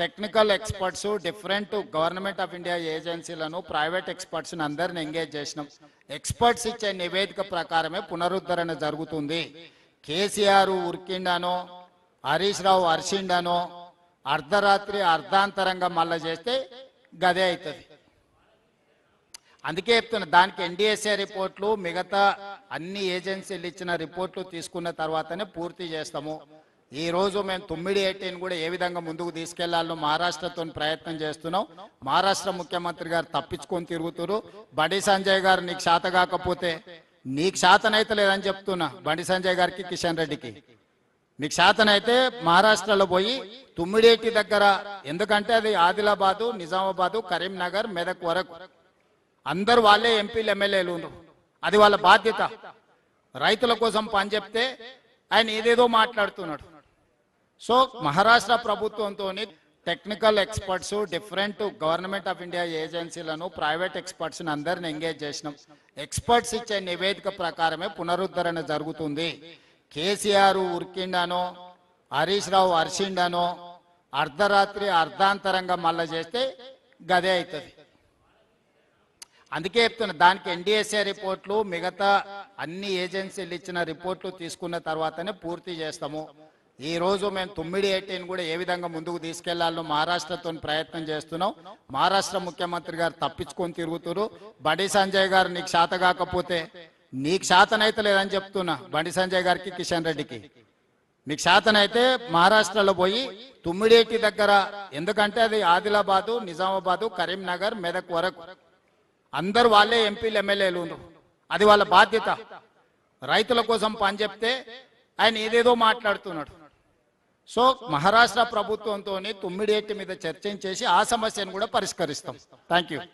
Technical experts, different government of India ఏజెన్సీలను, private ఎక్స్పర్ట్స్ని అందరిని engage చేసినాం. ఎక్స్పర్ట్స్ ఇచ్చే నివేదిక ప్రకారమే పునరుద్ధరణ జరుగుతుంది. కేసీఆర్ ఉరికిండానో, హరీష్ రావు అరిసిండానో, అర్ధరాత్రి అర్ధాంతరంగా మళ్ళా చేస్తే గదే అవుతుంది. అందుకే చెప్తున్నా, దానికి ఎన్డీఎస్ఏ రిపోర్ట్లు, మిగతా అన్ని ఏజెన్సీలు ఇచ్చిన రిపోర్ట్లు తీసుకున్న తర్వాతనే పూర్తి చేస్తాము. ఈ రోజు మేము 9/18 కూడా ఏ విధంగా ముందుకు తీసుకెళ్లాలో మహారాష్ట్రతో ప్రయత్నం చేస్తున్నాం. మహారాష్ట్ర ముఖ్యమంత్రి గారు తప్పించుకొని తిరుగుతున్నారు. బండి సంజయ్ గారు నీకు శాత కాకపోతే, నీకు శాతనైతే లేదని చెప్తున్నా బండి సంజయ్ గారికి, కిషన్ రెడ్డికి. మీకు శాతనైతే మహారాష్ట్రలో పోయి 9/18 దగ్గర, ఎందుకంటే అది ఆదిలాబాదు, నిజామాబాదు, కరీంనగర్, మెదక్ వరకు అందరూ వాళ్ళే ఎంపీలు, ఎమ్మెల్యేలు ఉన్నారు. అది వాళ్ళ బాధ్యత. రైతుల కోసం పని చెప్తే ఆయన ఏదేదో మాట్లాడుతున్నాడు. సో మహారాష్ట్ర ప్రభుత్వంతో technical experts, different government of India ఏజెన్సీలను, ప్రైవేట్ ఎక్స్పర్ట్స్ని అందరిని ఎంగేజ్ చేసినాం. ఎక్స్పర్ట్స్ ఇచ్చే నివేదిక ప్రకారమే పునరుద్ధరణ జరుగుతుంది. కేసీఆర్ ఉరికిండానో, హరీష్ రావు అరిసిండానో, అర్ధరాత్రి అర్ధాంతరంగా మళ్ళా చేస్తే గదే అవుతుంది. అందుకే చెప్తున్నా, దానికి ఎన్డీఎస్ఏ రిపోర్ట్లు, మిగతా అన్ని ఏజెన్సీలు ఇచ్చిన రిపోర్ట్లు తీసుకున్న తర్వాతనే పూర్తి చేస్తాము. ఈ రోజు మేము 9/18 కూడా ఏ విధంగా ముందుకు తీసుకెళ్లాలో మహారాష్ట్రతో ప్రయత్నం చేస్తున్నాం. మహారాష్ట్ర ముఖ్యమంత్రి గారు తప్పించుకొని తిరుగుతున్నారు. బండి సంజయ్ గారు నీకు శాత కాకపోతే, నీకు శాతనైతే లేదని చెప్తున్నా బండి సంజయ్ గారికి, కిషన్ రెడ్డికి. మీకు శాతనైతే మహారాష్ట్రలో పోయి 9/18 దగ్గర, ఎందుకంటే అది ఆదిలాబాదు, నిజామాబాదు, కరీంనగర్, మెదక్ వరకు అందరూ వాళ్ళే ఎంపీలు, ఎమ్మెల్యేలు ఉన్నారు. అది వాళ్ళ బాధ్యత. రైతుల కోసం పని చెప్తే ఆయన ఏదేదో మాట్లాడుతున్నాడు. సో మహారాష్ట్ర ప్రభుత్వంతో 9/18 మీద చర్చించేసి ఆ సమస్యను కూడా పరిష్కరిస్తాం. Thank you.